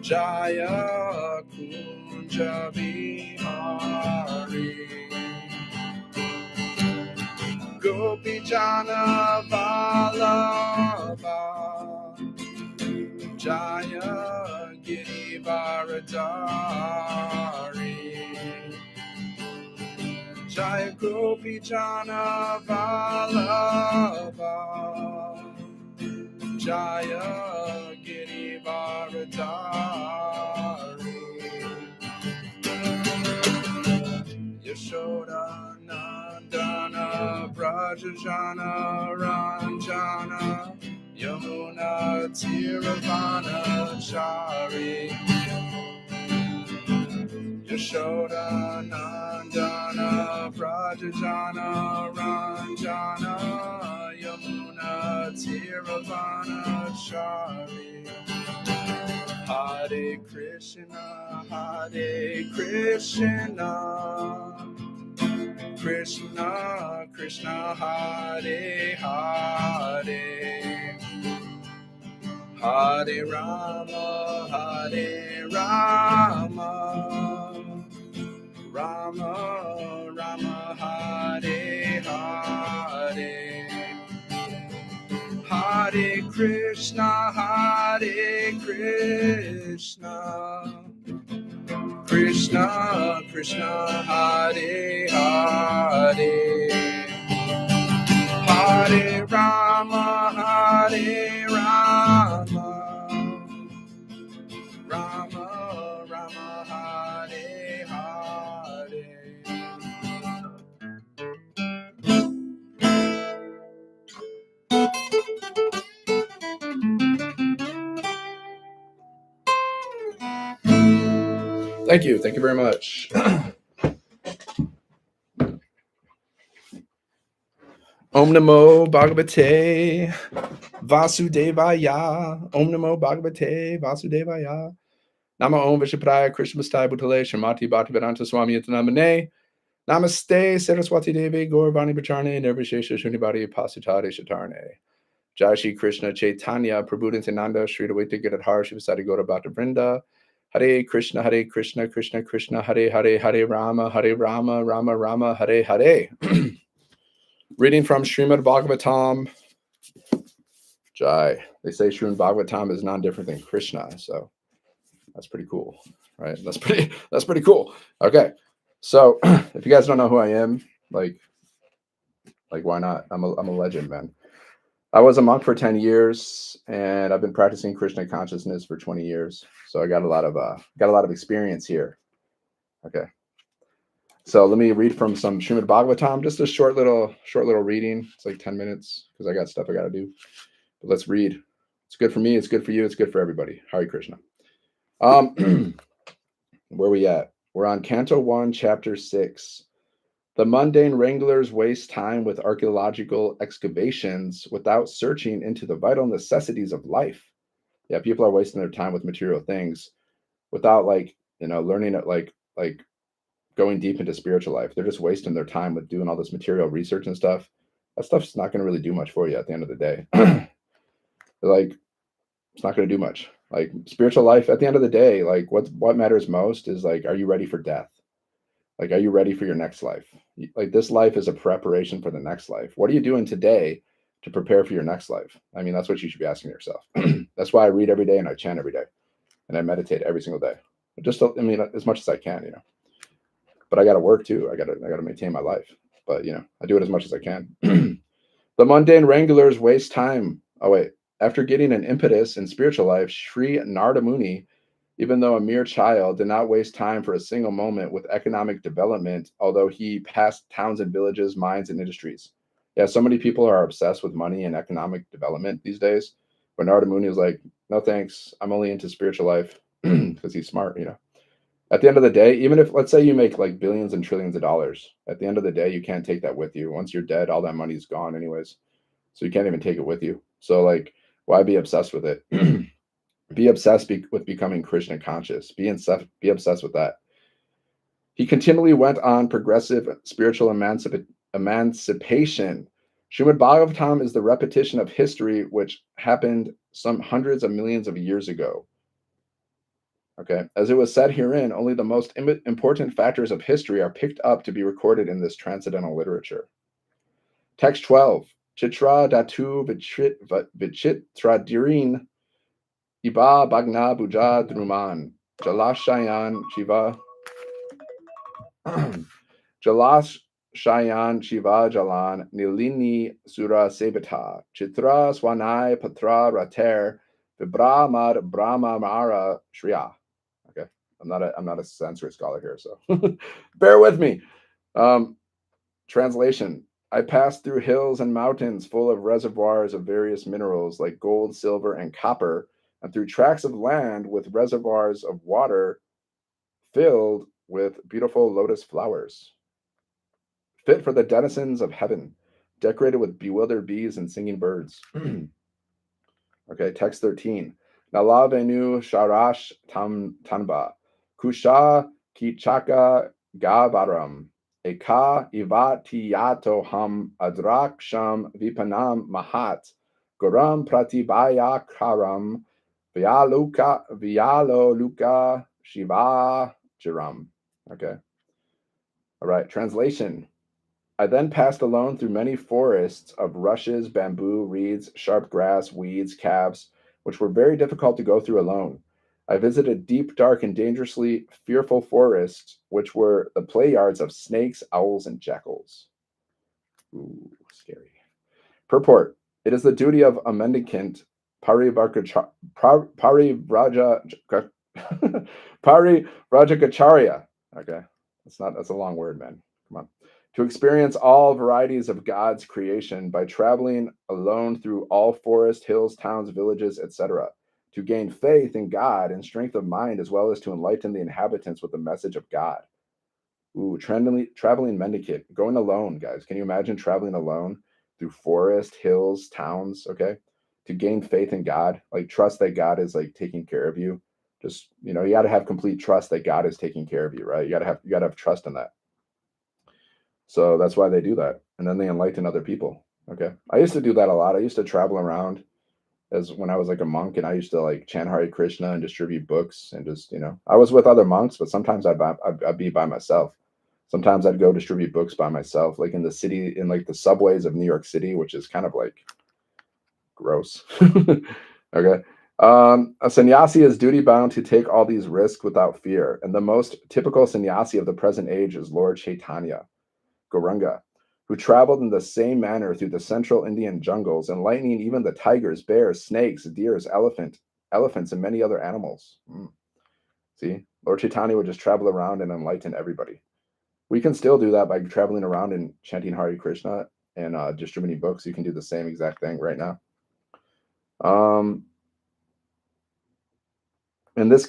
Jaya Kunja Vihari Gopi Jana Vallabha Jaya Girivaradari Jaya Gopi Jana Vallabha Jaya Girivaradari Yashoda Nandana Brajajana Ranjana Yamuna Tiravana Chari Yashoda Nandana Brajajana Ranjana Yamuna Tiravana Chari Hare Krishna Krishna Krishna Hare Hare Hare Rama Rama Rama Hare Hare Hare Krishna Krishna Krishna Hare Hare Hare Rama Rama Rama Hare Hare Thank you very much. Om Namo Bhagavate Vasudevaya. Om Namo Bhagavate Vasudevaya. Nama Om Vishapraya Krishna Mastai Bhutale Shamati Bhaktivedanta Swami Yatanamane. Namaste Saraswati Devi Gauravani Bacharne Nirvishesha Shunibadi Pasitade Shatarne. Jai Shri Krishna Chaitanya Prabhu Nityananda Shri Advaita Gadadhar Shivasati Gaura Bhakta Vrinda. Hare Krishna Krishna Krishna Hare Hare Hare Rama Rama Rama Hare Hare. Reading from Srimad Bhagavatam. Jai. They say Srimad Bhagavatam is non-different than Krishna, so that's pretty cool, right? That's pretty cool. Okay, so if you guys don't know who I am, like why not? I'm a legend, man. I was a monk for 10 years, and I've been practicing Krishna consciousness for 20 years. So I got a lot of experience here. Okay. So let me read from some Srimad Bhagavatam, just a short little reading. It's like 10 minutes because I got stuff I got to do. But let's read. It's good for me. It's good for you. It's good for everybody. Hare Krishna. Where are we at? We're on Canto 1, Chapter 6. The mundane wranglers waste time with archaeological excavations without searching into the vital necessities of life. Yeah, people are wasting their time with material things without learning it, like going deep into spiritual life. They're just wasting their time with doing all this material research and stuff. That stuff's not going to really do much for you at the end of the day. It's not going to do much. Like spiritual life at the end of the day, like what matters most is are you ready for death? Like, are you ready for your next life? Like this life is a preparation for the next life. What are you doing today to prepare for your next life? I mean, that's what you should be asking yourself. That's why I read every day and I chant every day and I meditate every single day. As much as I can, but I got to work too. I got to maintain my life, but I do it as much as I can. The mundane wranglers waste time. Oh wait, after getting an impetus in spiritual life, Sri Narada Muni, even though a mere child, did not waste time for a single moment with economic development, although he passed towns and villages, mines and industries. Yeah, so many people are obsessed with money and economic development these days. But Narada Muni was like, no thanks, I'm only into spiritual life because he's smart, At the end of the day, even if, let's say you make like billions and trillions of dollars, at the end of the day, you can't take that with you. Once you're dead, all that money's gone anyways. So you can't even take it with you. So why be obsessed with it? Be obsessed with becoming Krishna conscious. Be obsessed with that. He continually went on progressive spiritual emancipation. Srimad Bhagavatam is the repetition of history which happened some hundreds of millions of years ago. Okay, as it was said herein, only the most important factors of history are picked up to be recorded in this transcendental literature. Text 12. Chitra datu vichitradirin iba bagna buja druman jalashayan shiva jalashayan shiva jalan nilini sura sebita chitra swanai patra rater vibramad brahma mara shriya. Okay, I'm not a Sanskrit scholar here, so bear with me. Translation: I passed through hills and mountains full of reservoirs of various minerals like gold, silver, and copper, and through tracts of land with reservoirs of water filled with beautiful lotus flowers, fit for the denizens of heaven, decorated with bewildered bees and singing birds. Okay, text 13. Nalavenu Sharash Tanba, Kusha Kichaka Gavaram, Eka Ivatiyato Ham Adraksham Vipanam Mahat, Guram Pratibaya Karam, Vyalo Luka Shiva Jiram. Okay. All right, translation. I then passed alone through many forests of rushes, bamboo, reeds, sharp grass, weeds, calves, which were very difficult to go through alone. I visited deep, dark, and dangerously fearful forests, which were the play yards of snakes, owls, and jackals. Ooh, scary. Purport. It is the duty of a mendicant, Parivrajacharya, okay, that's a long word, man. Come on. To experience all varieties of God's creation by traveling alone through all forests, hills, towns, villages, etc. To gain faith in God and strength of mind, as well as to enlighten the inhabitants with the message of God. Ooh, traveling mendicant, going alone, guys. Can you imagine traveling alone through forest, hills, towns? Okay, to gain faith in God, like trust that God is like taking care of you. Just you got to have complete trust that God is taking care of you, right? You got to have trust in that. So that's why they do that, and then they enlighten other people. Okay, I used to do that a lot. I used to travel around as when I was like a monk, and I used to like chant Hare Krishna and distribute books, and just I was with other monks, but sometimes I'd be by myself. Sometimes I'd go distribute books by myself, like in the city, in like the subways of New York City, which is kind of like gross. Okay. A sannyasi is duty bound to take all these risks without fear, and the most typical sannyasi of the present age is Lord Chaitanya Gauranga, who traveled in the same manner through the central Indian jungles, enlightening even the tigers, bears, snakes, deers, elephants, and many other animals. See, Lord Chaitanya would just travel around and enlighten everybody. We can still do that by traveling around and chanting Hare Krishna and distributing books. You can do the same exact thing right now. In this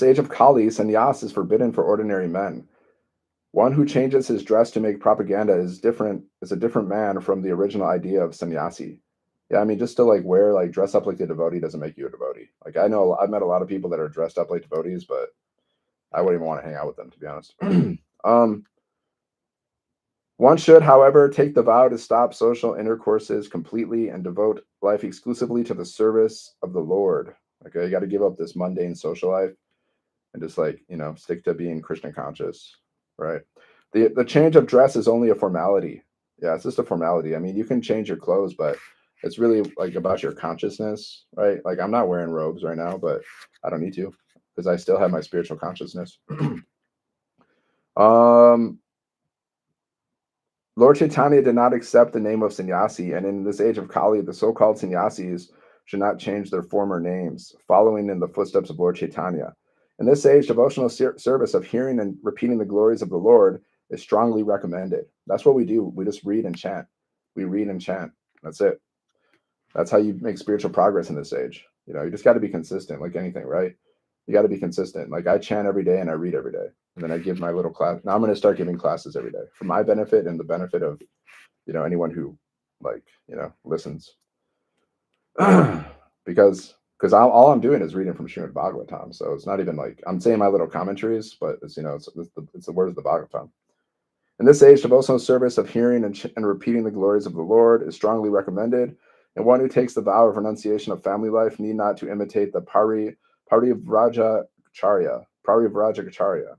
age of Kali, sannyas is forbidden for ordinary men. One who changes his dress to make propaganda is a different man from the original idea of sannyasi. Yeah, I mean, just to like dress up like a devotee doesn't make you a devotee. Like I know I've met a lot of people that are dressed up like devotees, but I wouldn't even want to hang out with them, to be honest. One should, however, take the vow to stop social intercourses completely and devote life exclusively to the service of the Lord. Okay, you got to give up this mundane social life and just stick to being Krishna conscious, right? The change of dress is only a formality. Yeah, it's just a formality. I mean, you can change your clothes, but it's really like about your consciousness, right? Like I'm not wearing robes right now, but I don't need to because I still have my spiritual consciousness. Lord Chaitanya did not accept the name of sannyasi, and in this age of Kali, the so-called sannyasis should not change their former names, following in the footsteps of Lord Chaitanya. In this age, devotional service of hearing and repeating the glories of the Lord is strongly recommended. That's what we do. We just read and chant. We read and chant. That's it. That's how you make spiritual progress in this age. You just got to be consistent, like anything, right? You got to be consistent. Like I chant every day and I read every day, and then I give my little class. Now I'm going to start giving classes every day for my benefit and the benefit of anyone who listens. because all I'm doing is reading from Srimad Bhagavatam, so it's not even like I'm saying my little commentaries, but it's it's the words of the Bhagavatam. In this age, devotional service of hearing and repeating the glories of the Lord is strongly recommended. And one who takes the vow of renunciation of family life need not to imitate the Parivrajacharya,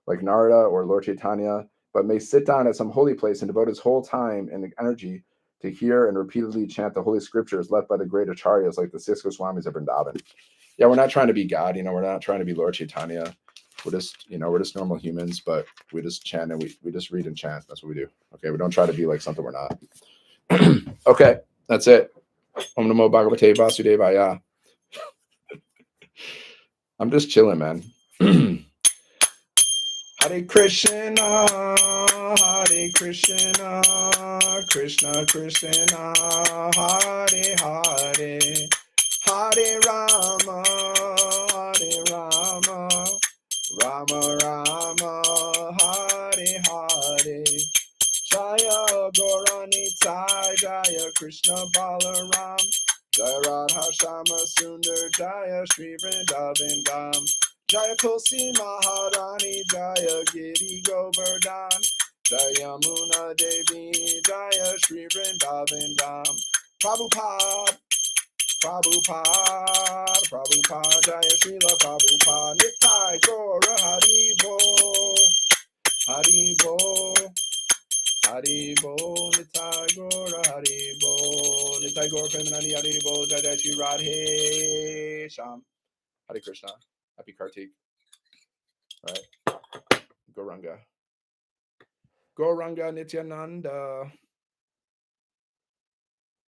like Narada or Lord Chaitanya, but may sit down at some holy place and devote his whole time and energy to hear and repeatedly chant the holy scriptures left by the great acharyas like the six Goswamis of Vrindavan. Yeah, we're not trying to be God, we're not trying to be Lord Chaitanya. We're just, we're just normal humans, but we just chant and we just read and chant. That's what we do. Okay, we don't try to be like something we're not. Okay, that's it. Om Namo Bhagavate Vasudevaya. I'm just chilling, man. Hare Krishna, Hare Krishna, Krishna Krishna, Hare Hare, Hare Rama, Hare Rama, Rama Rama, Hare Hare. Jaya Gauranitai, Jaya Krishna Balaram, Jaya Radha Shama Sundar, Jaya Shri Vrindavan Dham, Jaya Tulsi Maharani, Jaya Giri Govardhan, Jaya Yamuna Devi, Jaya Shri Vrindavan Dham. Prabhupada, Prabhupada, Prabhupada, Jaya Srila Prabhupada, Nitai Gaura Haribo, Haribo. Haribo, Nitai Gaura Haribo, Nitai Gaura Premanandi Haribo, Jai Shri Radhe Sham. Hare Krishna. Happy Kartik. All right. Gauranga. Gauranga Nityananda.